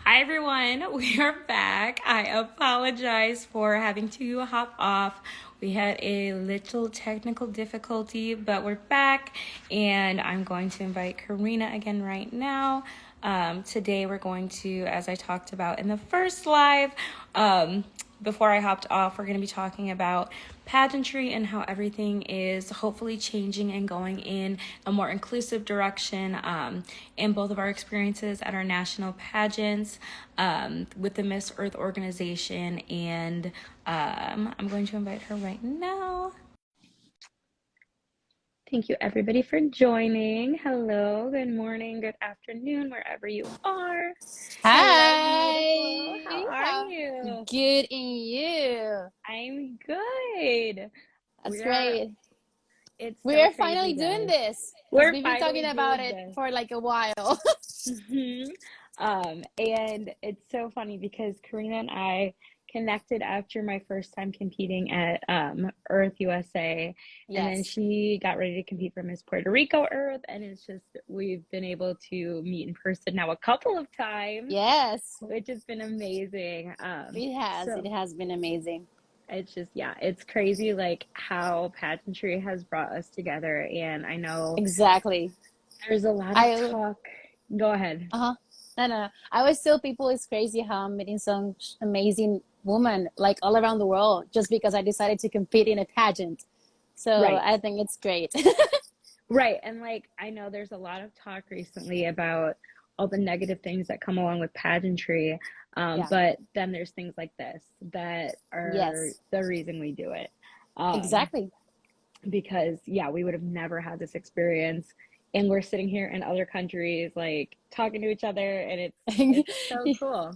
Hi everyone, we are back. I apologize for having to hop off. We had a little technical difficulty, but we're back, and I'm going to invite Karina again right now. Today we're going to, as I talked about in the first live, before I hopped off, we're going to be talking about pageantry and how everything is hopefully changing and going in a more inclusive direction in both of our experiences at our national pageants with the Miss Earth organization. And I'm going to invite her right now. Thank you, everybody, for joining. Hello, good morning, good afternoon, wherever you are. Hello, beautiful. Hi. How are you? Good in you. I'm good. That's We are, great. it's so We're crazy, finally doing guys. this because We're we've been talking finally about doing it this. for like a while. And it's so funny because Karina and I connected after my first time competing at Earth USA, and then Yes. she got ready to compete for Miss Puerto Rico Earth, and it's just we've been able to meet in person now a couple of times, Yes. which has been amazing. It has. It So has been amazing. it's just, yeah, it's crazy like how pageantry has brought us together, and I know Exactly. there's a lot of I talk. Go ahead. uh-huh. No. I always tell people it's crazy how I'm meeting some amazing women like all around the world just because I decided to compete in a pageant. So Right. I think it's great. Right. And like, I know there's a lot of talk recently about all the negative things that come along with pageantry. Yeah. But then there's things like this that are Yes. the reason we do it. Um, Exactly. because, yeah, we would have never had this experience. And we're sitting here in other countries, like talking to each other, and it's so cool.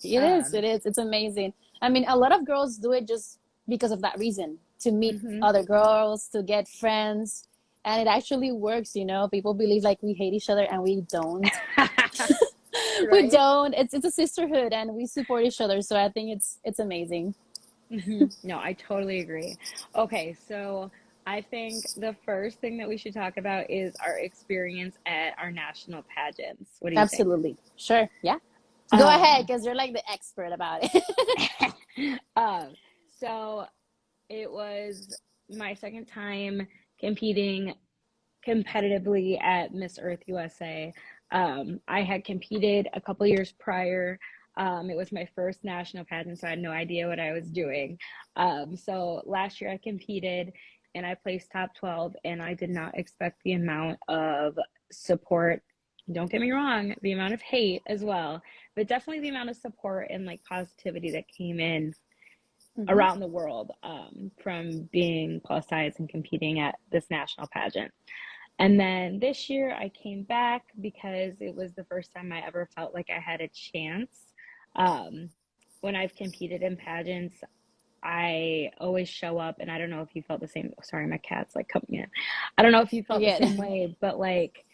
It is. Um, It is. It's amazing. I mean, a lot of girls do it just because of that reason, to meet mhm. other girls, to get friends, and it actually works, you know. People believe like we hate each other and we don't. We Right? don't. It's a sisterhood and we support each other. So I think it's amazing. No, I totally agree. Okay, so I think the first thing that we should talk about is our experience at our national pageants. What do you think? Absolutely. Sure. Yeah. Go ahead, Um, because you're like the expert about it. um, so it was my second time competing competitively at Miss Earth USA. I had competed a couple years prior. It was my first national pageant, so I had no idea what I was doing. So last year I competed and I placed top 12, and I did not expect the amount of support. Don't get me wrong, the amount of hate as well, but definitely the amount of support and like positivity that came in Hmm. around the world from being plus size and competing at this national pageant. And then this year I came back because it was the first time I ever felt like I had a chance. Um, when I've competed in pageants, I always show up, and I don't know if you felt the same. Sorry, my cat's like coming in. I don't know if you felt the same Again. way, but like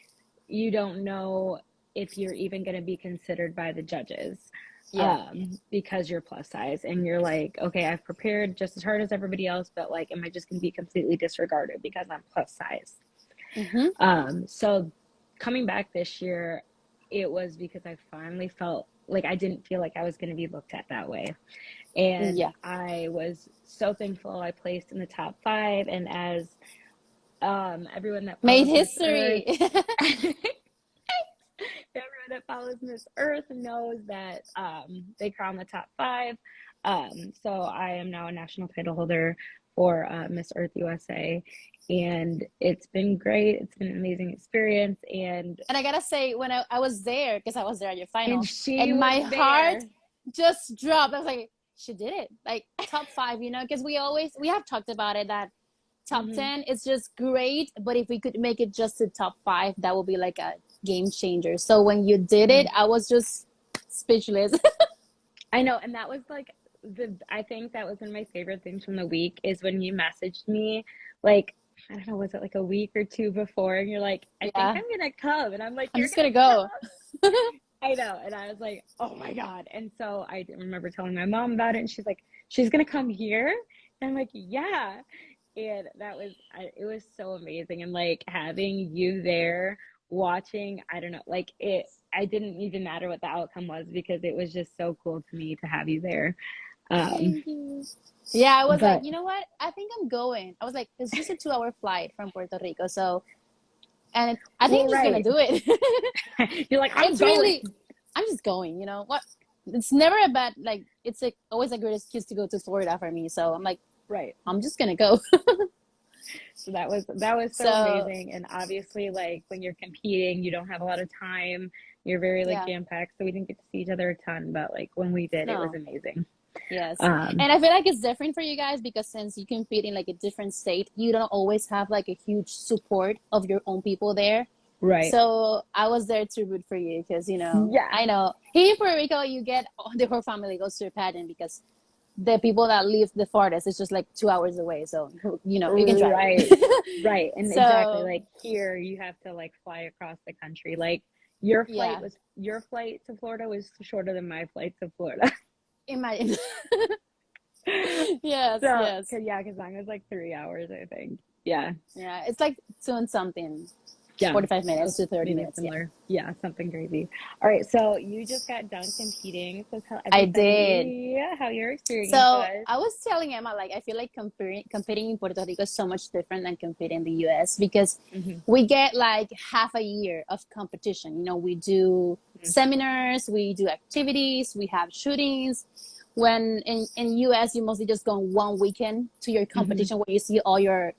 you don't know if you're even going to be considered by the judges Yeah. because you're plus size, and you're like, okay, I've prepared just as hard as everybody else, but like, am I just going to be completely disregarded because I'm plus size? Hmm. So coming back this year, it was because I finally felt like I didn't feel like I was going to be looked at that way. And Yeah. I was so thankful I placed in the top five. And as everyone that Made follows Miss Earth, history. everyone that follows Miss Earth knows that they crown the top five. So I am now a national title holder for Miss Earth USA, and it's been great. It's been an amazing experience, And I gotta say, when I was there, because I was there at your and final, she and was my heart there. just dropped. I was like, she did it. Like top five, you know, because we have talked about it that top Hmm. 10 is just great, but if we could make it just to top five, that would be like a game changer. So when you did Hmm. it, I was just speechless. I know, and that was like I think that was one of my favorite things from the week is when you messaged me, like, I don't know, was it like a week or two before, and you're like, I think Yeah, I'm gonna come, and I'm like, I'm you're just gonna gonna go. come. I know, and I was like, oh my God. And so I remember telling my mom about it, and she's like, she's gonna come here, and I'm like, yeah. And it was so amazing, and like having you there watching, I don't know, like it. I didn't even matter what the outcome was because it was just so cool to me to have you there. Um, Thank you. Yeah, I was like, but you know what? I think I'm going. I was like, it's just a 2 hour flight from Puerto Rico. So, and I think well, I'm just gonna right. do it. You're like, I'm It's going. really, I'm just going, you know what? It's never a bad, like, it's like always a good excuse to go to Florida for me. So I'm like, Right. I'm just gonna go. So that was so So, amazing. And obviously, like when you're competing, you don't have a lot of time. You're very like yeah, jam packed, so we didn't get to see each other a ton. But like when we did, it was no. amazing. Yes. Um, And I feel like it's different for you guys because since you compete in like a different state, you don't always have like a huge support of your own people there. right. So I was there to root for you because, Yeah. I know here in Puerto Rico, you get the whole family goes to a pageant because the people that live the farthest is just like 2 hours away. So, you can drive. Right. Right. And exactly So, like here, you have to like fly across the country. Like yeah, your flight to Florida was shorter than my flight to Florida. imagine. Yes, So, yes. cause mine was like 3 hours, I think. Yeah. Yeah, it's like two and something, Yeah. 45 So minutes to 30 maybe minutes. Yeah. similar. Yeah, something crazy. All right, so you just got done competing. So tell I did. everybody how your experience So was. I was telling Emma, like, I feel like competing in Puerto Rico is so much different than competing in the US because Hmm. we get like half a year of competition. We do seminars, we do activities, we have shootings. When in US, you mostly just go one weekend to your Hmm. competition where you see all your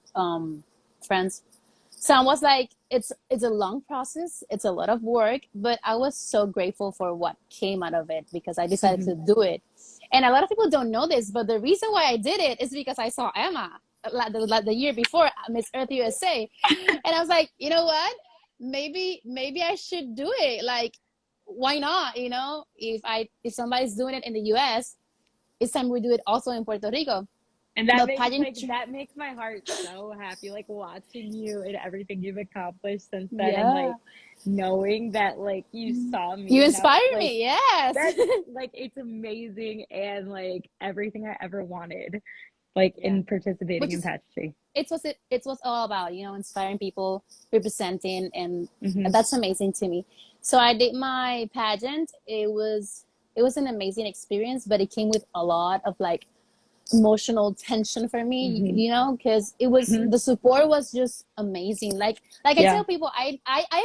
friends. So I was like, it's a long process, it's a lot of work, but I was so grateful for what came out of it because I decided Hmm. to do it. And a lot of people don't know this, but the reason why I did it is because I saw Emma the year before Miss Earth USA, and I was like, you know what? Maybe I should do it. Like, why not? If somebody's doing it in the U.S., it's time we do it also in Puerto Rico. And But pageant, that makes my heart so happy, like watching you and everything you've accomplished since then, and yeah, like knowing that like you saw you me and inspire like me. Yes. that's like it's amazing and like everything I ever wanted, like Yeah, in participating which in is pageantry. it's what's all about, inspiring people, representing, and Hmm. that's amazing to me. So I did my pageant. It was an amazing experience, but it came with a lot of like emotional tension for me, Hmm. because it was Hmm. the support was just amazing. Like I Yeah. tell people, I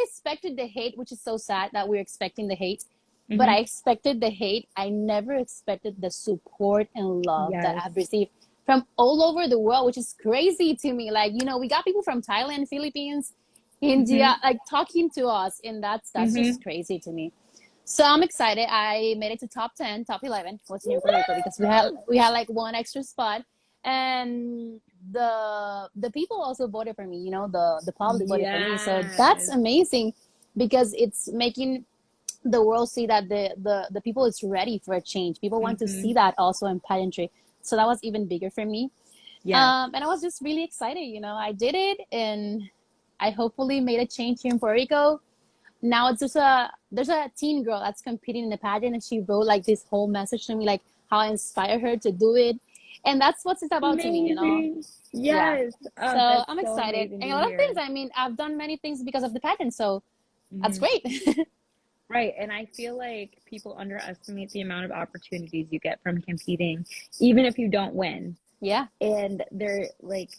expected the hate, which is so sad that we're expecting the hate, but Hmm. I expected the hate. I never expected the support and love that Yes. I've received from all over the world, which is crazy to me. Like, we got people from Thailand, Philippines, Hmm. India, like talking to us, and that's Hmm. just crazy to me. So I'm excited. I made it to top 10, top 11 was here in Puerto Rico because we had like one extra spot, and the people also voted for me. The public voted for me. So that's Yes. amazing because it's making the world see that the people is ready for a change. People want to Hmm. see that also in pageantry. So that was even bigger for me. Yes. And I was just really excited. I did it, and I hopefully made a change here in Puerto Rico. Now it's just there's a teen girl that's competing in the pageant, and she wrote like this whole message to me, like how I inspire her to do it, and that's what it's about to me. Amazing. Yeah. Yes. Oh, So that's I'm so excited, amazing and to a lot of things. hear. I mean, I've done many things because of the pageant, so that's Hmm. great. Right. And I feel like people underestimate the amount of opportunities you get from competing, even if you don't win. Yeah. And they're like,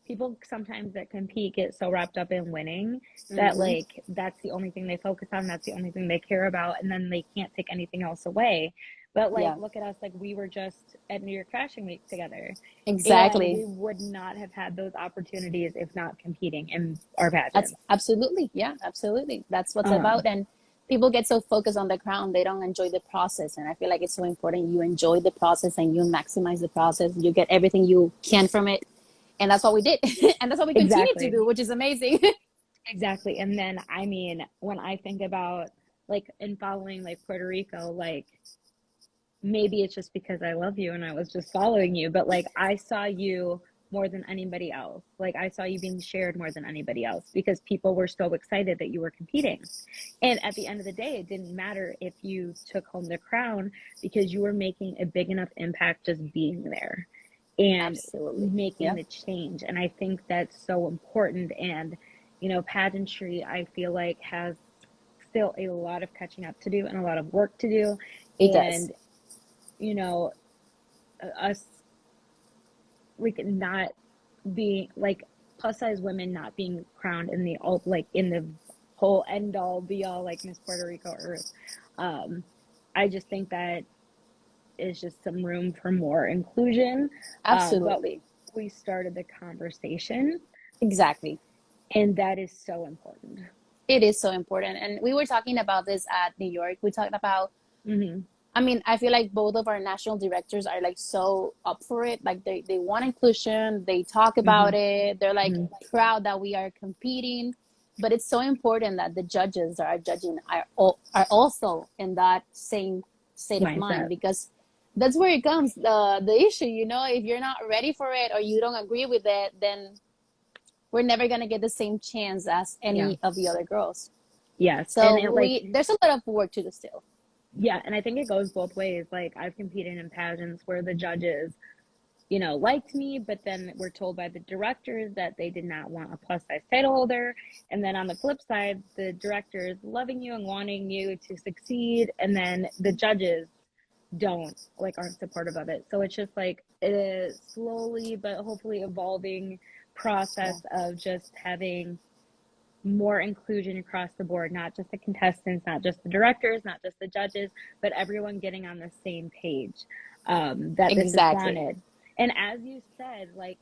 people sometimes that compete get so wrapped up in winning that Hmm. like that's the only thing they focus on, that's the only thing they care about, and then they can't take anything else away. But like Yeah. look at us, like we were just at New York Fashion Week together, and Exactly. we would not have had those opportunities if not competing in our That's pageants. absolutely, yeah, absolutely. That's what's um about. And people get so focused on the crown, they don't enjoy the process. And I feel like it's so important you enjoy the process and you maximize the process. You get everything you can from it. And that's what we did. And that's what we continue to exactly. do, which is amazing. Exactly. And then I mean, when I think about like in following like Puerto Rico, like maybe it's just because I love you and I was just following you, but like I saw you more than anybody else. Like I saw you being shared more than anybody else because people were so excited that you were competing. And at the end of the day, it didn't matter if you took home the crown because you were making a big enough impact just being there and Absolutely. making Yeah. the change. And I think that's so important. And, pageantry, I feel like has still a lot of catching up to do and a lot of work to do. It does. And, you know, us like not being like plus size women not being crowned in the like in the whole end all be all like Miss Puerto Rico Earth. I just think that is just some room for more inclusion. But Absolutely. we started the conversation, Exactly. and that is so important. It is so important. And we were talking about this at New York. We talked about, Mm-hmm. I mean, I feel like both of our national directors are like so up for it. Like they want inclusion, they talk about Mm-hmm. it, they're like Mm-hmm. proud that we are competing. But it's so important that the judges that are judging are also in that same state of mind, Mindset. because that's where it comes the issue. You know, if you're not ready for it or you don't agree with it, then we're never gonna get the same chance as Yeah. any of the other girls. Yes. And So it like there's a lot of work to do still. yeah, and I think it goes both ways. Like I've competed in pageants where the judges, you know, liked me, but then we're told by the directors that they did not want a plus size title holder. And then on the flip side, the directors loving you and wanting you to succeed, and then the judges don't like aren't supportive of it. So it's just like a slowly but hopefully evolving process of just having more inclusion across the board, not just the contestants, not just the directors, not just the judges, but everyone getting on the same page, that this is Exactly. wanted. And as you said, like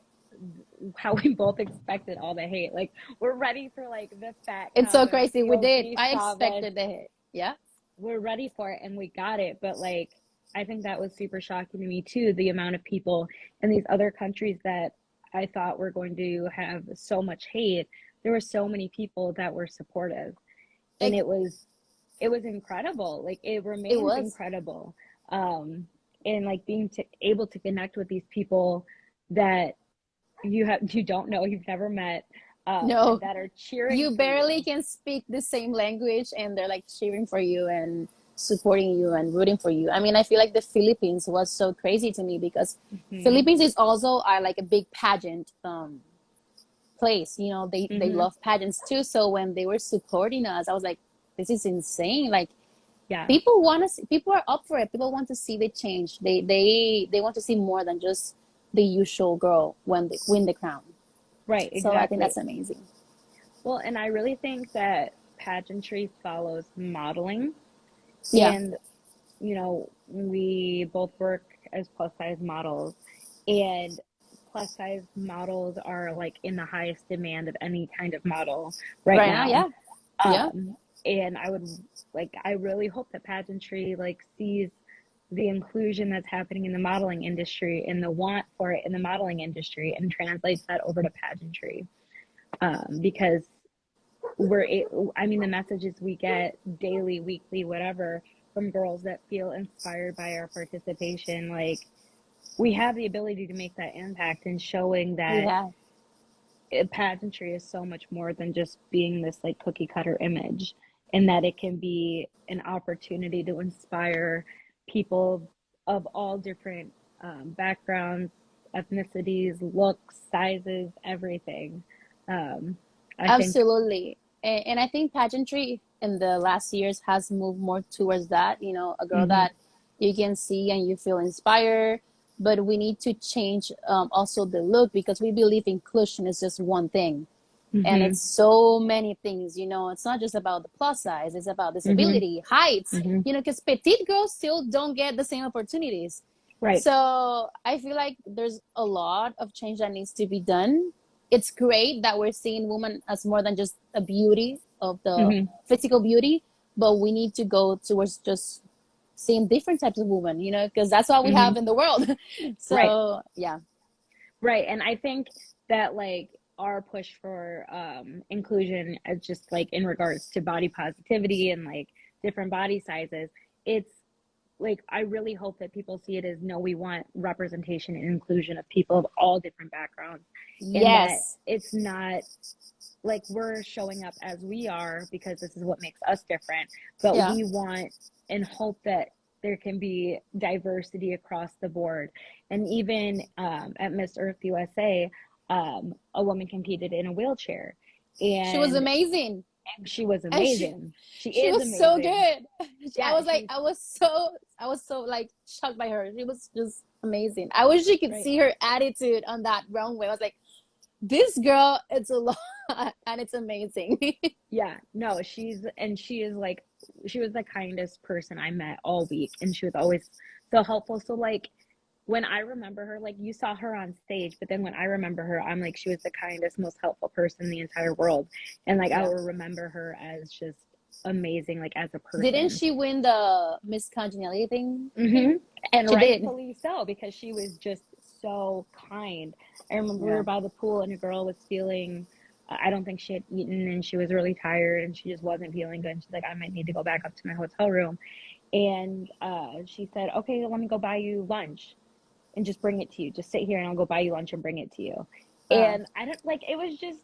how we both expected all the hate, like we're ready for like the fat It's so comment, crazy. We did. POC I chauvinist. expected the hit. Yeah. We're ready for it and we got it. But like, I think that was super shocking to me too, the amount of people in these other countries that I thought were going to have so much hate. There were so many people that were supportive, and Like, it was incredible. Like it it remains was. incredible. And like being able to connect with these people that you don't know, you've never met, No, that are cheering you for barely you. can speak the same language and they're like cheering for you and supporting you and rooting for you. I mean, I feel like the Philippines was so crazy to me because Mm-hmm. Philippines is also like a big pageant place. You know, they Mm-hmm. love pageants too. So when they were supporting us, I was like, this is insane. Like Yeah. people want to see, people are up for it. People want to see the change. They want to see more than just the usual girl when they win the crown. Right. So I think Exactly. that's amazing. Well, and I really think that pageantry follows modeling. Yeah. And, you know, we both work as plus size models, and plus size models are like in the highest demand of any kind of model right Right now, now. yeah. Yeah. And I would like, I really hope that pageantry like sees the inclusion that's happening in the modeling industry and the want for it in the modeling industry and translates that over to pageantry. Because I mean, the messages we get daily, weekly, whatever, from girls that feel inspired by our participation, like we have the ability to make that impact and showing We that have. pageantry is so much more than just being this like cookie cutter image, and that it can be an opportunity to inspire people of all different backgrounds, ethnicities, looks, sizes, everything. Um, I think, Absolutely. And I think pageantry in the last years has moved more towards that, you know, a girl mm-hmm, that you can see and you feel inspired. But we need to change also the look because we believe inclusion is just one thing. And mm-hmm, it's so many things, you know, it's not just about the plus size, it's about mm-hmm, disability, heights, mm-hmm. you know, because petite girls still don't get the same opportunities. Right. So I feel like there's a lot of change that needs to be done. It's great that we're seeing women as more than just a beauty of the Mm-hmm, physical beauty, but we need to go towards just seeing different types of women, you know, because that's all we mm-hmm. have in the world. Right. So yeah, Right. And I think that like our push for inclusion as just like in regards to body positivity and like different body sizes, it's like I really hope that people see it as no, we want representation and inclusion of people of all different backgrounds, and that yes, it's not like we're showing up as we are because this is what makes us different, but yeah, we want and hope that there can be diversity across the board. And even at Miss Earth USA, a woman competed in a wheelchair, she was and amazing. And she was And amazing. She she is was so amazing. good. I Yeah, was like, she's I was so like shocked by her. She was just amazing. I wish you could right. see her attitude on that runway. I was like, this girl, it's a lot, and it's amazing. Yeah, no, she is like, she was the kindest person I met all week, and she was always so helpful. So like when I remember her, like you saw her on stage, but then when I remember her, I'm like, she was the kindest, most helpful person in the entire world. And like I Yeah. will remember her as just amazing, like as a Didn't person. she win the Miss Congeniality thing? Hmm. And She did. rightfully so, because she was just so kind. I remember we Yeah. were by the pool and a girl was feeling, I don't think she had eaten and she was really tired and she just wasn't feeling good. And she's like, I might need to go back up to my hotel room. And she said, okay, let me go buy you lunch and just bring it to you. Just sit here and I'll go buy you lunch and bring it to you. Uh, And I don't like, it was just,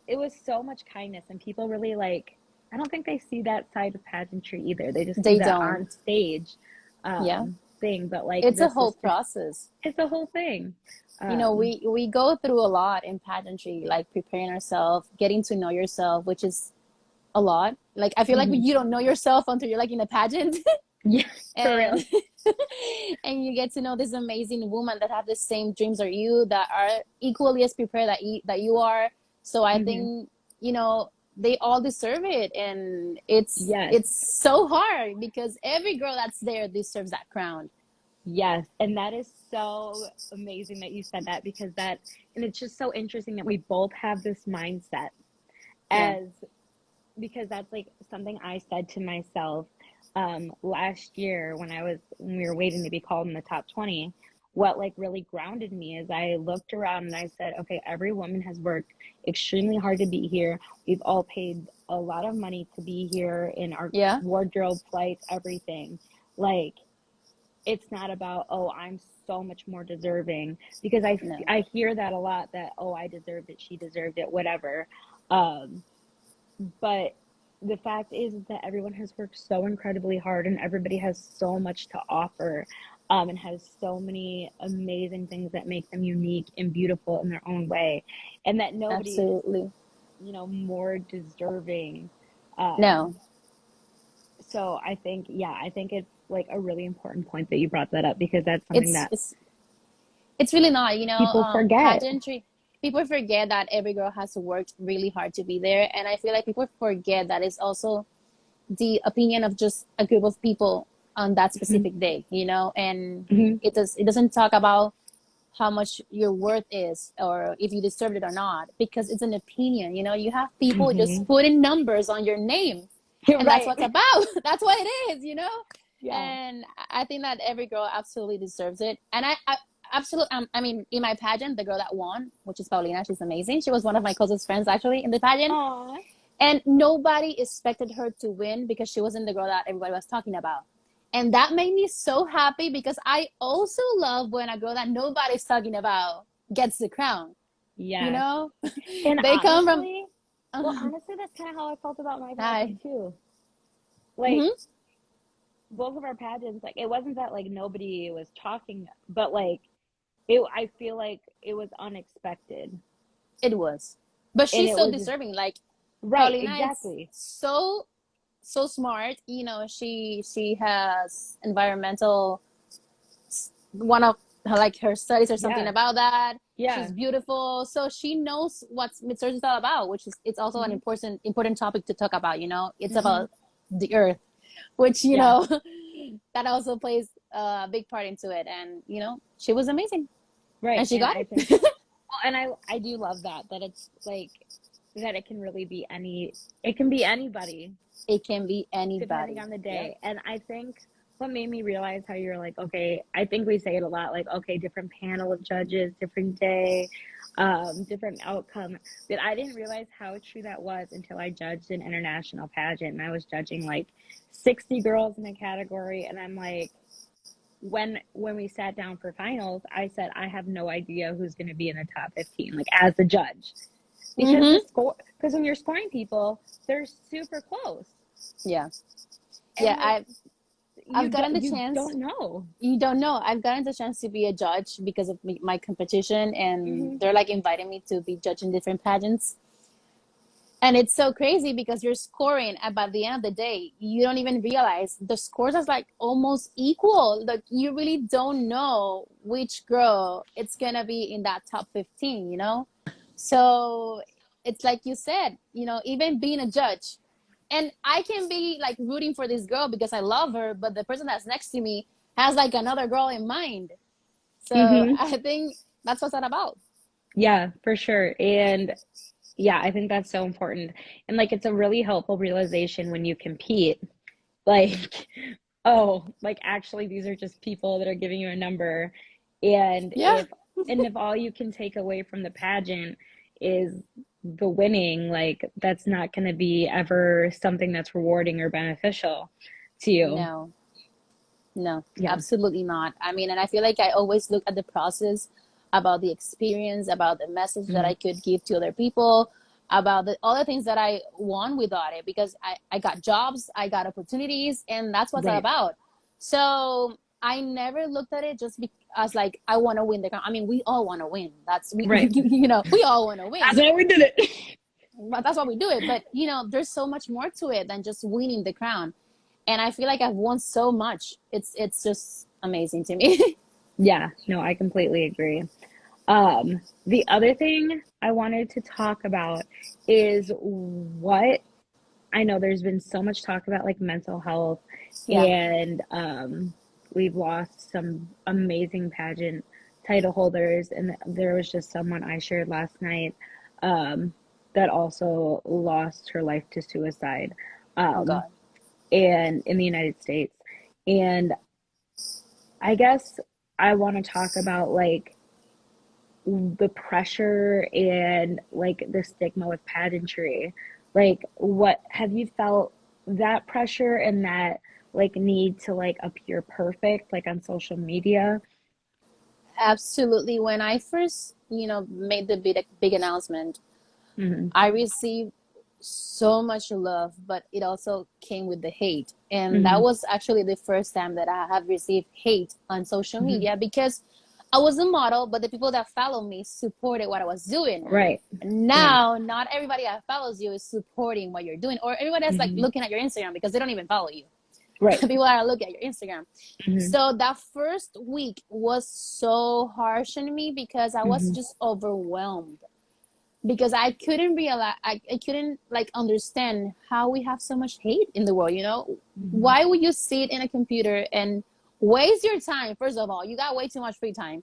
it was so much kindness. And people really like, I don't think they see that side of pageantry either. They just see they that don't. on stage Yeah. thing. But like It's a this whole is just, process. it's the whole thing. You know, Um, we go through a lot in pageantry, like preparing ourselves, getting to know yourself, which is a lot. Like I feel like mhm. you don't know yourself until you're like in a pageant. Yeah, for real. And and you get to know this amazing woman that have the same dreams as you, that are equally as prepared that you are. So I Hmm. think, you know, they all deserve it, and Yes. it's so hard because every girl that's there deserves that crown. Yes, and that is so amazing that you said that, because that, and it's just so interesting that we both have this mindset, Yeah. as because that's like something I said to myself last year when we were waiting to be called in the top 20. What like really grounded me is I looked around and I said, okay, every woman has worked extremely hard to be here. We've all paid a lot of money to be here in our Yeah. wardrobe, flights, everything. Like it's not about, oh, I'm so much more deserving, because No. I hear that a lot, that, oh, I deserved it, she deserved it, whatever. Um, but the fact is that everyone has worked so incredibly hard and everybody has so much to offer, and has so many amazing things that make them unique and beautiful in their own way. And that nobody is, Absolutely. more deserving. Um, No. so I think it's like a really important point that you brought that up, because that's something It's that it's it's really not, you know, people forget. pageantry. People forget that every girl has worked really hard to be there, and I feel like people forget that it's also the opinion of just a group of people on that Hmm. specific day, you know, and Hmm. it doesn't talk about how much your worth is or if you deserved it or not, because it's an opinion. You know, you have people Hmm. just putting numbers on your name, You're and that's right. what's about. That's what it is, you know. Yeah. And I think that every girl absolutely deserves it. And I absolutely, I mean, in my pageant, the girl that won, which is Paulina, she's amazing. She was one of my closest friends actually in the pageant, Aw. and nobody expected her to win because she wasn't the girl that everybody was talking about. And that made me so happy because I also love when a girl that nobody's talking about gets the crown. You Yes. know, And they come from. honestly, that's kind of how I felt about my Hi. pageant too. Like Mm-hmm. both of our pageants, like it wasn't that like nobody was talking, but like it, I feel like it was unexpected, It was, but and she's it so was deserving. Like right, Paulina is exactly. so smart. You know, she has environmental, one of her, like her studies or something Yeah, about that. yeah. She's beautiful, so she knows what Miss Earth is all about, which is it's also an Hmm. important topic to talk about. You know, it's Hmm. about the Earth, which you Yeah, know that also plays a big part into it. And you know, she was amazing, right. and she And got I think, it. well, and I do love that it's like that it can really be it can be anybody, It can be depending anybody. on the Yep. day. And I think what made me realize how you're like, okay, I think we say it a lot, like, okay, different panel of judges, different day, different outcome. But I didn't realize how true that was until I judged an international pageant, and I was judging like 60 girls in a category. And I'm like, when we sat down for finals, I said, I have no idea who's going to be in the top 15, like as the judge, because Mm-hmm. when you're scoring people, they're super close. Yeah. And Yeah. like I've gotten the you chance. don't know. You don't know. I've gotten the chance to be a judge because of my competition, and Hmm. they're like inviting me to be judging different pageants. And it's so crazy because you're scoring, and by the end of the day, you don't even realize the scores are like almost equal. Like you really don't know which girl it's gonna be in that top 15, you know? So it's like you said, you know, even being a judge, and I can be like rooting for this girl because I love her, but the person that's next to me has like another girl in mind. So Hmm. I think that's what's that about. Yeah, for sure. And yeah, I think that's so important. And like it's a really helpful realization when you compete. Like, oh, like actually these are just people that are giving you a number. And Yeah. if all you can take away from the pageant is the winning, like that's not going to be ever something that's rewarding or beneficial to you. No. No, Yeah. absolutely not. I mean, and I feel like I always look at the process, about the experience, about the message that I Hmm. could give to other people, about the other things that I won without it, because I got jobs, I got opportunities, and that's what's all Right. about. So I never looked at it just as like, I want to win the crown. I mean, we all want to win. Right. You know, we all want to win. That's why we did it. But that's why we do it. But, you know, there's so much more to it than just winning the crown, and I feel like I've won so much. It's just amazing to me. Yeah, no, I completely agree. The other thing I wanted to talk about is what I know there's been so much talk about like mental health Yeah. and we've lost some amazing pageant title holders and there was just someone I shared last night um, that also lost her life to suicide Oh um, God. and in the United States. And I guess I want to talk about like the pressure and like the stigma with pageantry. Like, what have you felt that pressure and that like need to like appear perfect, like on social media? Absolutely. When I first, you know, made the big announcement, Hmm. I received so much love, but it also came with the hate. And that Hmm. was actually the first time that I have received hate on social Hmm. media, because I was a model, but the people that follow me supported what I was doing. Right. Yeah. Now, not everybody that follows you is supporting what you're doing, or everybody that's like Hmm. looking at your Instagram because they don't even follow you. Right. People that look at your Instagram. Hmm. So that first week was so harsh on me because I was Hmm. just overwhelmed, because I couldn't realize, I couldn't like understand how we have so much hate in the world, you know? Hmm. Why would you sit in a computer and waste your time? First of all, you got way too much free time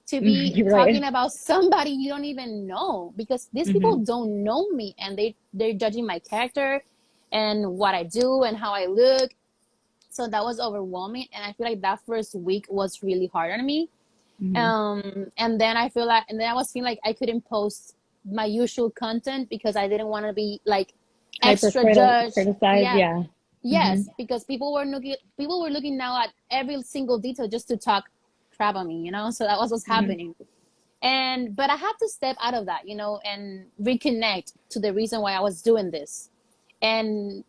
to be You're right. talking about somebody you don't even know, because these people Hmm. don't know me, and they're judging my character and what I do and how I look. So that was overwhelming, and I feel like that first week was really hard on me. Hmm. And then I feel like, and then I was feeling like I couldn't post my usual content because I didn't want to be like extra judge. Criticize. Yeah. Yeah. Hmm. Yes, because people were looking now at every single detail just to talk crap on me, you know? So that was what's Hmm. happening. And but I had to step out of that, you know, and reconnect to the reason why I was doing this. And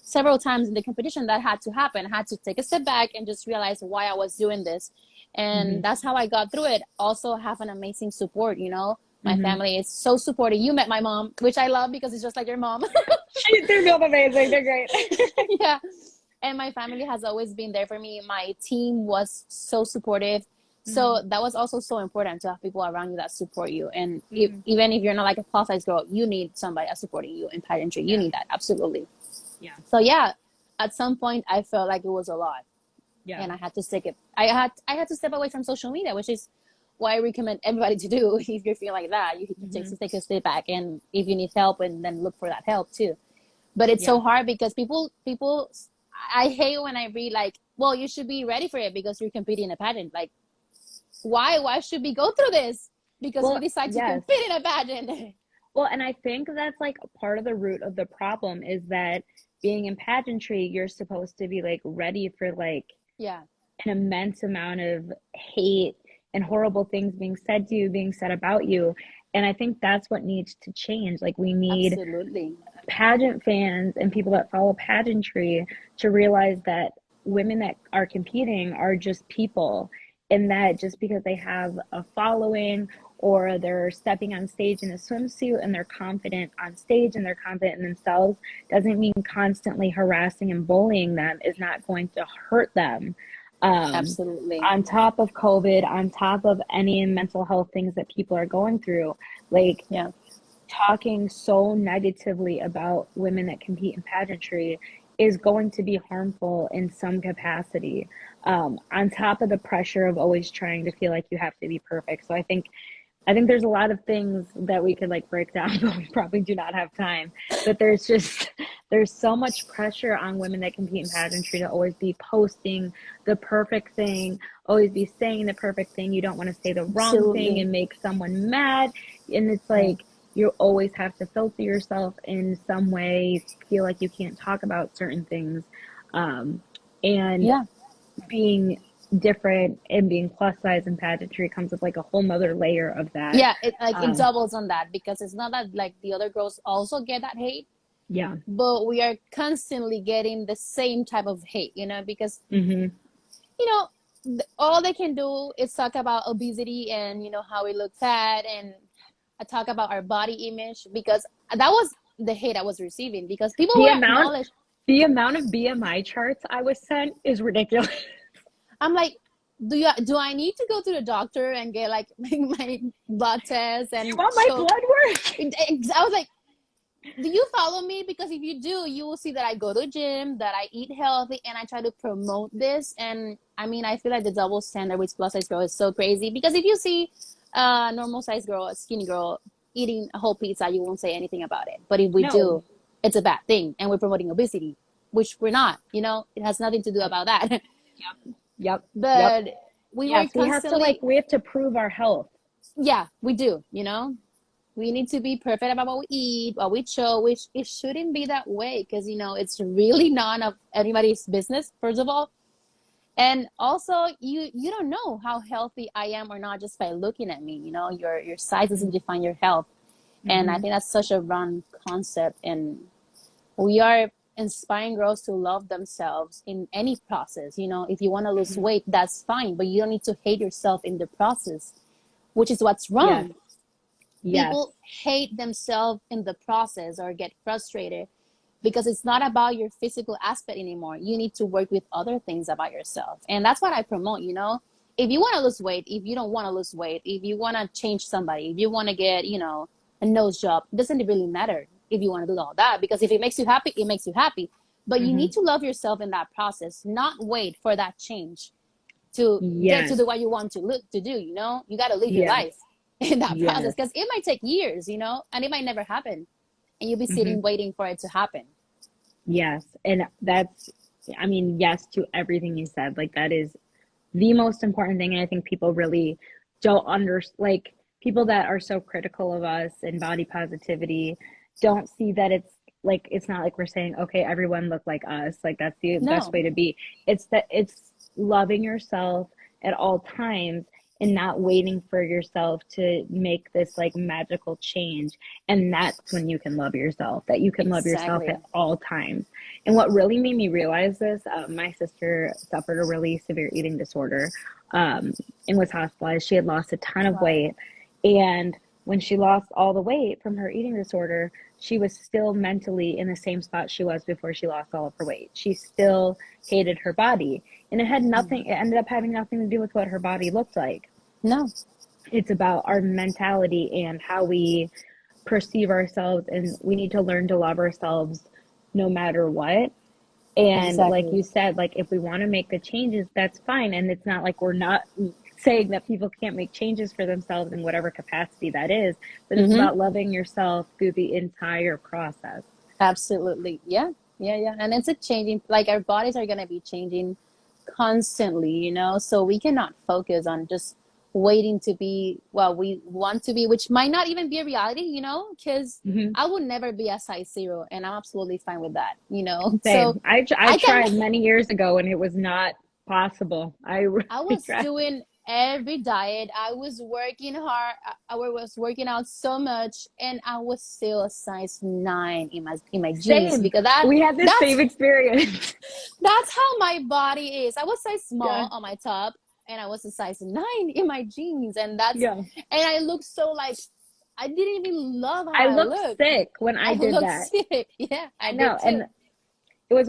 several times in the competition that had to happen. I had to take a step back and just realize why I was doing this. Hmm. And that's how I got through it. Also have an amazing support, you know. My Hmm. family is so supportive. You met my mom, which I love because it's just like your mom. They're both amazing. They're great. Yeah. And my family has always been there for me. My team was so supportive. Hmm. So that was also so important to have people around you that support you. And Hmm. even if you're not like a plus size girl, you need somebody that's supporting you in pageantry. You Yeah. need that. Absolutely. Yeah. So yeah, at some point I felt like it was a lot, Yeah. and I had to stick it. I had to step away from social media, which is why I recommend everybody to do. If you're feeling like that, you Hmm. take a step back, and if you need help, and then look for that help too. But it's Yeah. so hard because people I hate when I read like, well, you should be ready for it because you're competing in a pageant. Like, why should we go through this? Because we Well, decide to yes. compete in a pageant. Well, and I think that's like part of the root of the problem is that being in pageantry, you're supposed to be like ready for like Yeah, an immense amount of hate and horrible things being said to you, being said about you. And I think that's what needs to change. Like, we need absolutely. pageant fans and people that follow pageantry to realize that women that are competing are just people and that just because they have a following or they're stepping on stage in a swimsuit and they're confident on stage and they're confident in themselves, doesn't mean constantly harassing and bullying them is not going to hurt them. Absolutely. On top of COVID, on top of any mental health things that people are going through, like Yeah. talking so negatively about women that compete in pageantry is going to be harmful in some capacity. On top of the pressure of always trying to feel like you have to be perfect. So I think there's a lot of things that we could like break down, but we probably do not have time. But there's so much pressure on women that compete in pageantry to always be posting the perfect thing, always be saying the perfect thing. You don't want to say the wrong Absolutely. thing and make someone mad. And it's like you always have to filter yourself in some way, feel like you can't talk about certain things. And Yeah. being different and being plus size in pageantry comes with like a whole nother layer of that. Yeah, it doubles on that, because it's not that like the other girls also get that hate, Yeah. but we are constantly getting the same type of hate, because Mm-hmm. all they can do is talk about obesity and how we look fat, and talk about our body image, because that was the hate I was receiving, because people The were amount acknowledged. the amount of BMI charts I was sent is ridiculous. I'm like, do I need to go to the doctor and get like my blood test and You want my show- blood work? I was like, do you follow me? Because if you do, you will see that I go to the gym, that I eat healthy, and I try to promote this. And I mean, I feel like the double standard with plus size girl is so crazy, because if you see a normal size girl, a skinny girl eating a whole pizza, you won't say anything about it. But if we No. do, it's a bad thing, and we're promoting obesity, which we're not. It has nothing to do about that. Yep. But we were Yes, we have constantly, we have to prove our health. yeah, we do. We need to be perfect about what we eat, what we show, which it shouldn't be that way, because it's really none of anybody's business, first of all. And also, you don't know how healthy I am or not just by looking at me. Your size doesn't define your health. And I think that's such a wrong concept. And we are inspiring girls to love themselves in any process. If you want to lose weight, that's fine, but you don't need to hate yourself in the process, which is what's wrong. Yes. People hate themselves in the process or get frustrated, because it's not about your physical aspect anymore. You need to work with other things about yourself. And that's what I promote. If you want to lose weight, if you don't want to lose weight, if you want to change somebody, if you want to get, a nose job, it doesn't really matter if you want to do all that, because if it makes you happy, it makes you happy. But you need to love yourself in that process, not wait for that change to get to the what you want to do. You got to live your life in that process, because it might take years, and it might never happen, and you'll be sitting waiting for it to happen. Yes. And yes to everything you said. Like, that is the most important thing. And I think people really don't like, people that are so critical of us and body positivity don't see that it's not like we're saying, okay, everyone look like us. Like, that's the best way to be. It's loving yourself at all times and not waiting for yourself to make this like magical change. And that's when you can love yourself, that you can love yourself at all times. And what really made me realize this, my sister suffered a really severe eating disorder and was hospitalized. She had lost a ton of weight. And when she lost all the weight from her eating disorder, she was still mentally in the same spot she was before she lost all of her weight. She still hated her body. And it ended up having nothing to do with what her body looked like. No. It's about our mentality and how we perceive ourselves. And we need to learn to love ourselves no matter what. And like you said, like, if we want to make the changes, that's fine. And it's not like we're not saying that people can't make changes for themselves in whatever capacity that is, but it's about loving yourself through the entire process. Absolutely. Yeah. And it's a changing, like, our bodies are going to be changing constantly, so we cannot focus on just waiting to be what we want to be, which might not even be a reality, because I would never be a size 0, and I'm absolutely fine with that, Same. So I tried many years ago and it was not possible. I was doing every diet. I was working hard. I was working out so much, and I was still a size 9 in my jeans, because we had the same experience. That's how my body is. I was size small on my top, and I was a size 9 in my jeans, and that's Yeah. and I looked so like I didn't even love how I I looked looked. sick when I I did looked that. sick. Yeah, I I did know. And too. it was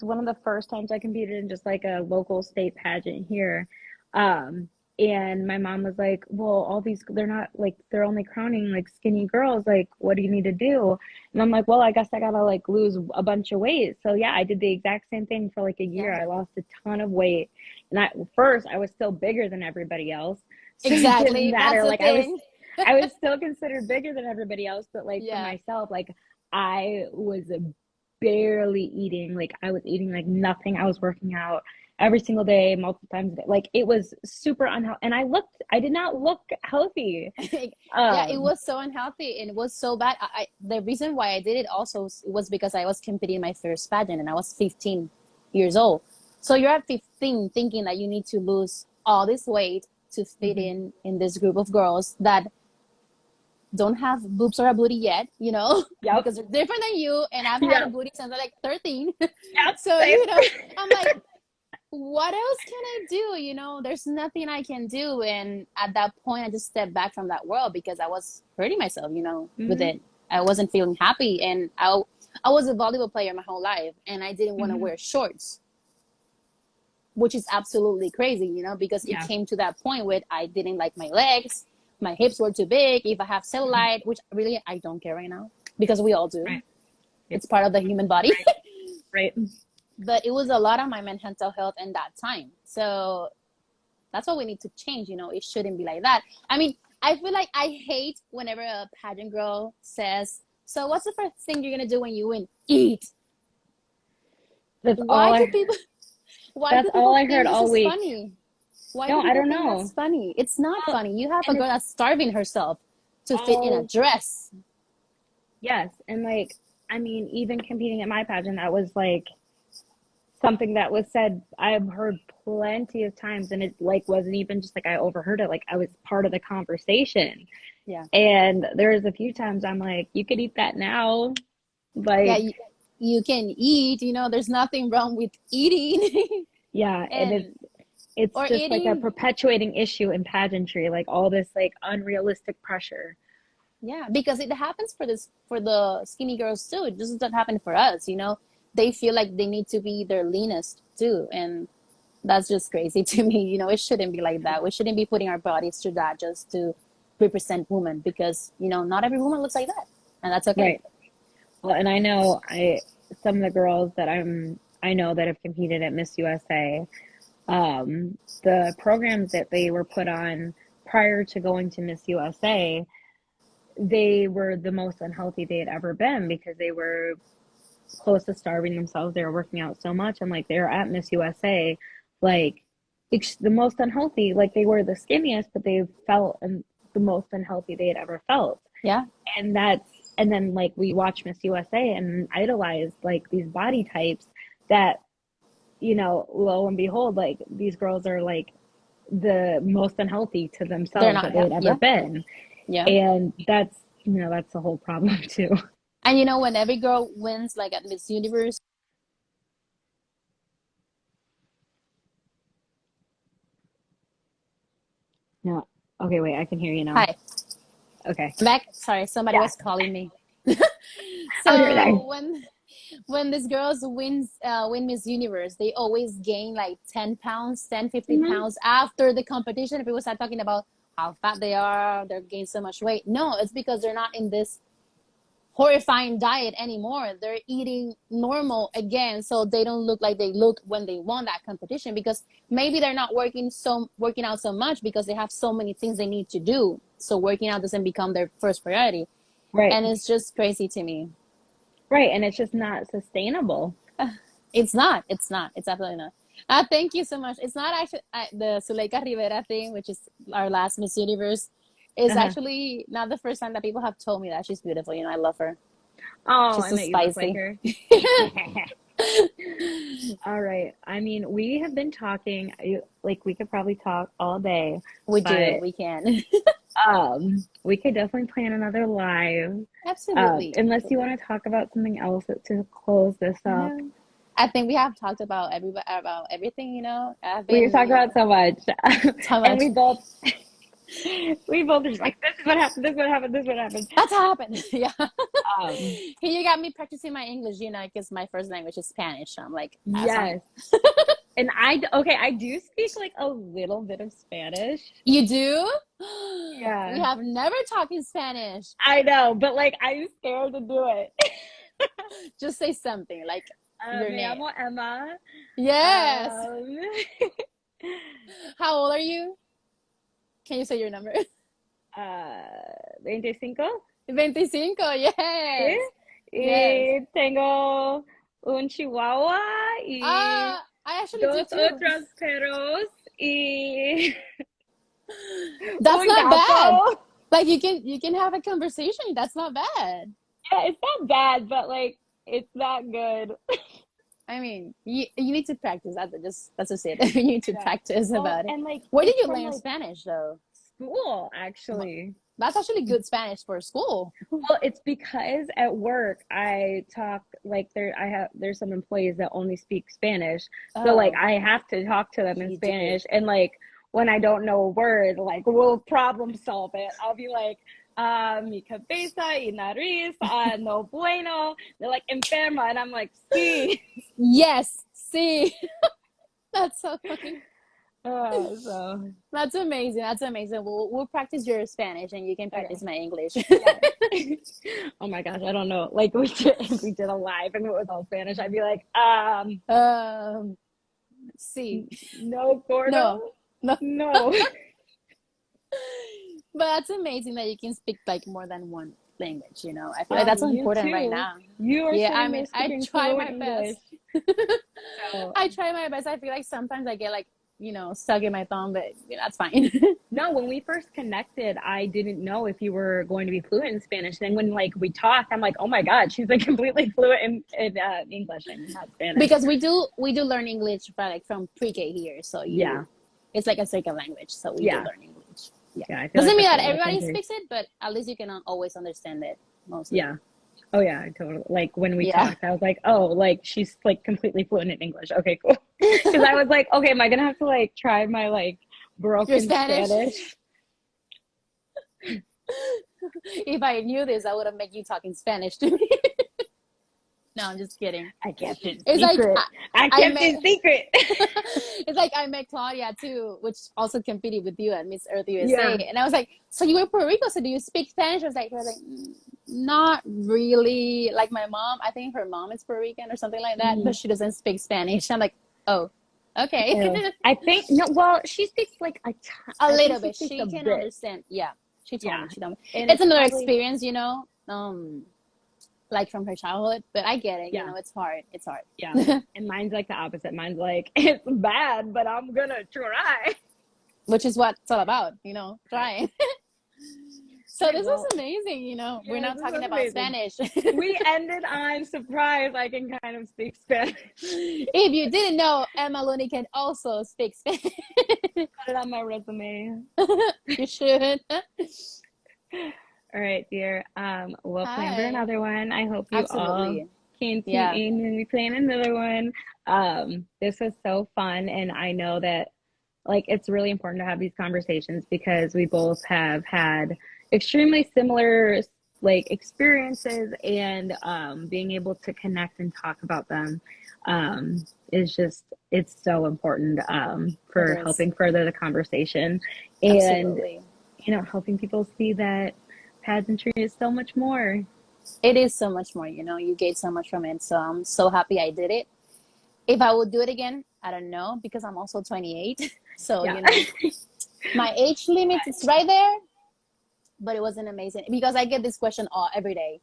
one of the first times I competed in just like a local state pageant here. Um, and my mom was like, well, all these, they're not like, they're only crowning like skinny girls. Like, what do you need to do? And I'm like, well, I guess I gotta like lose a bunch of weight. So yeah, I did the exact same thing for like a year. Yeah, I lost a ton of weight. And first I was still bigger than everybody else. So it didn't exactly. That's matter. the Like thing. I was still considered bigger than everybody else, but like for Yeah. myself, like I was barely eating. Like I was eating like nothing. I was working out every single day, multiple times a day. Like it was super unhealthy. And I did not look healthy. Yeah, it Um, was so unhealthy and it was so bad. The reason why I did it also was because I was competing in my first pageant and I was 15 years old. So you're at 15 thinking that you need to lose all this weight to fit mhm. in this group of girls that don't have boobs or a booty yet, you know, Yep. because they're different than you. And I've had a Yep. booty since I'm like 13. Yep. So, Same. you know, I'm like, what else can I do? You know, there's nothing I can do. And at that point, I just stepped back from that world because I was hurting myself, you know, with Hmm. it. I wasn't feeling happy. And I was a volleyball player my whole life and I didn't want to Hmm. wear shorts, which is absolutely crazy, you know, because it Yeah. came to that point where I didn't like my legs. My hips were too big. If I have Mhm. cellulite, which really I don't care right now because we all do, Right. Yep. it's part of the human body. Right. Right. But it was a lot of my mental health in that time. So that's what we need to change. You know, it shouldn't be like that. I mean, I feel like I hate whenever a pageant girl says, so what's the first thing you're gonna do when you win? Eat. That's all Why do I people why that's do all people I heard think this all is week. funny? Why do No, I people don't think that's know. funny? It's not Well, funny. You have a and girl it's that's starving herself to fit in a all dress. yes. And like I mean, even competing at my pageant, that was like something that was said. I've heard plenty of times, and it like wasn't even just like I overheard it, like I was part of the conversation. Yeah. And there's a few times I'm like, you could eat that now. Yeah, Like, you can eat, you know, there's nothing wrong with eating. yeah, and And it's or just like a eating, perpetuating issue in pageantry, like all this like unrealistic pressure. yeah, because it happens for the skinny girls too. It doesn't happen for us, you know. They feel like they need to be their leanest too, and that's just crazy to me. You know, it shouldn't be like that. We shouldn't be putting our bodies through that just to represent women because, you know, not every woman looks like that. And that's okay. Right. Well, and I know some of the girls that I know that have competed at Miss USA, the programs that they were put on prior to going to Miss USA, they were the most unhealthy they had ever been because they were close to starving themselves. They were working out so much, and like they were at Miss USA, like the most unhealthy. Like they were the skinniest, but they felt the most unhealthy they had ever felt. Yeah. And that's and then like we watch Miss USA and idolize like these body types that lo and behold, like these girls are like the most unhealthy to They're themselves not, that they yeah, had ever yeah, been. yeah. And that's the whole problem too. And you know, when every girl wins like at Miss Universe, No. Okay, wait, I can hear you now. hi, Okay. I'm back. Sorry, somebody Yeah. was calling me. Oh, there, there. So when these girls win Miss Universe, they always gain like 10 pounds, 10, 15 Hmm. pounds after the competition. People start talking about how fat they are, they're gaining so much weight. No, it's because they're not in this horrifying diet anymore. They're eating normal again, so they don't look like they looked when they won that competition because maybe they're not working out so much because they have so many things they need to do. So working out doesn't become their first priority. Right. And it's just crazy to me. Right. And it's just not sustainable. It's not. It's not. It's absolutely not. Thank you so much. It's not actually the Zuleika Rivera thing, which is our last Miss Universe, is Uh-huh. actually not the first time that people have told me that she's beautiful. You know, I love her. Oh, She's so and that you look like spicy. her. All right. I mean, we have been talking, like we could probably talk all day, We do. but We can. we could definitely plan another live. Absolutely. Unless you want to talk about something else to close this up. No. I think we have talked about everything, you know. I've We been, talked you about know, so much, so and much. we both are just like, this is what happened, this is what happened, this is what happened. That's how happened. Yeah. Um, Here you got me practicing my English, you know, because my first language is Spanish. So I'm like, that's fine. yes, and I do speak like a little bit of Spanish. You do? We Yeah, have never talked in Spanish. I know, but like I'm scared to do it. Just say something like your Me name. llamo Emma. Yes. Um, How old are you? Can you say your number? 25. 25. Sí. Yes. Yes. Y tengo un chihuahua y Ah, I actually do dos too. otros perros y That's un not bad. gato. Like you can have a conversation. That's not bad. Yeah, it's not bad, but like it's not good. I mean, you need to practice. That's just it. You need to Yeah. practice Well, about it. and like Where did it's you from learn like Spanish though? school actually. That's actually good Spanish for school. Well, it's because at work I talk like there's some employees that only speak Spanish. So like Oh, I have to talk to them in you do. Spanish and like when I don't know a word, like we'll problem solve it. I'll be like, mi cabeza y nariz, no bueno. They're like enferma and I'm like, sí. Yes. See, that's so funny. So That's amazing. That's amazing. We'll practice your Spanish and you can okay. practice my English. Yeah. Oh my gosh, I don't know. Like if we did a live and it was all Spanish, I'd be like, See, no no, gordo. no. No. But that's amazing that you can speak like more than one language, you know. I feel like that's You important right too. now. You are Yeah, I sitting mean, there I speaking try fluent my English. best. So, I try my best. I feel like sometimes I get like, stuck in my thumb, but that's fine. no, when we first connected, I didn't know if you were going to be fluent in Spanish. Then when like we talked, I'm like, oh my God, she's like completely fluent in English and not Spanish. Because we do learn English from pre-K here, so Yeah. it's like a second language, so we do Yeah. learn English. Yeah. Yeah. I feel Doesn't like mean that's that a lot of everybody countries. speaks it, but at least you can always understand it mostly. Yeah. Oh yeah, I totally like when we Yeah. talked, I was like, oh, like she's like completely fluent in English. Okay, cool. Because I was like, okay, am I gonna have to like try my like Your broken Spanish. Spanish? If I knew this, I would have made you talk in Spanish to me. No, I'm just kidding. I kept it It's like secret. I I kept met it secret. it's like I met Claudia too, which also competed with you at Miss Earth USA. Yeah. And I was like, so you were in Puerto Rico, so do you speak Spanish? I was like, not really. Like my mom, I think her mom is Puerto Rican or something like that, but she doesn't speak Spanish. I'm like, oh, okay. Ew. I think no. Well, she speaks like a A I think little bit. speaks She a can bit. understand. Yeah. She told Yeah, me. She told me. and It's it's another probably experience, like from her childhood. But I get it. yeah, It's hard. It's hard. yeah. And mine's like the opposite. Mine's like it's bad, but I'm gonna try. Which is what it's all about, trying. So this was Well, amazing, we're yeah, now this talking was about amazing. Spanish. We ended on surprise. I can kind of speak Spanish. If you didn't know, Emma Looney can also speak Spanish. Put it on my resume. You should. All right, dear. We'll plan for Hi. another one. I hope you all Absolutely. can tune Yeah. in when we plan another one. This was so fun, and I know that like it's really important to have these conversations because we both have had extremely similar like experiences, and being able to connect and talk about them is just it's so important for It is. helping further the conversation and Absolutely. helping people see that pageantry is so much more. It is so much more, you get so much from it. So I'm so happy I did it. If I would do it again, I don't know, because I'm also 28. So, Yeah. my age limit is right there, but it wasn't amazing because I get this question every day.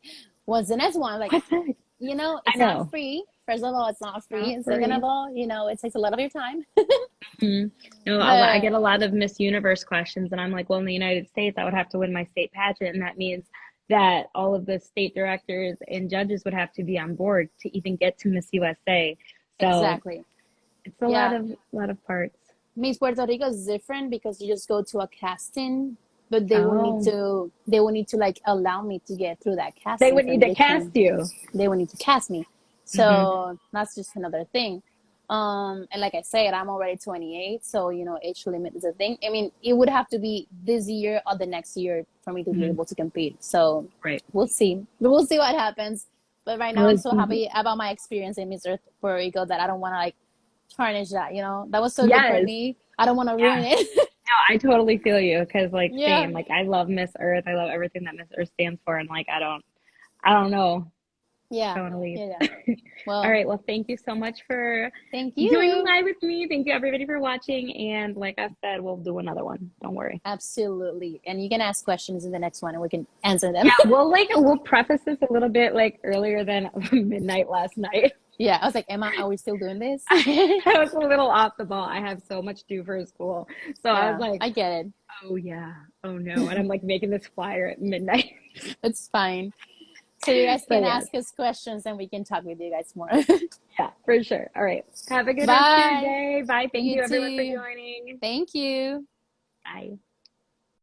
What's the next one? Like, What's that? it's know. not free. First of all, it's not free. Not And second free. of all, it takes a lot of your time. Mhm. No, I get a lot of Miss Universe questions, and I'm like, well, in the United States, I would have to win my state pageant, and that means that all of the state directors and judges would have to be on board to even get to Miss USA. So Exactly. it's a Yeah. lot of parts. Miss Puerto Rico is different because you just go to a casting, but they will need to like allow me to get through that casting. They would so need to they cast you. They will need to cast me. So that's just another thing. And like I said, I'm already 28, so you know, age limit is a thing. I mean, it would have to be this year or the next year for me to be able to compete. So Right. we'll see. We'll see what happens. But right now, I'm Well, so happy about my experience in Miss Earth Puerto Rico that I don't want to like tarnish that. You know, that was so good for yes. me. I don't want to ruin Yeah. it. No, I totally feel you because like Yeah. same. Like I love Miss Earth. I love everything that Miss Earth stands for, and like I don't know. I Yeah. want to leave. Yeah. All Well, right. Well, thank you so much for thank doing the you. live with me. Thank you everybody for watching. And like I said, we'll do another one. Don't worry. Absolutely. And you can ask questions in the next one and we can answer them. Yeah, we'll preface this a little bit like earlier than midnight last night. Yeah. I was like, Emma, are we still doing this? I was a little off the ball. I have so much due for school. So I was Yeah, like, I get it. oh yeah, oh no. And I'm like making this flyer at midnight. It's fine. So you guys So can yes, ask us questions and we can talk with you guys more. yeah, for sure. All right. Have a good rest of your Bye. day. Bye. Thank You you everyone for too. joining. Thank you. Bye.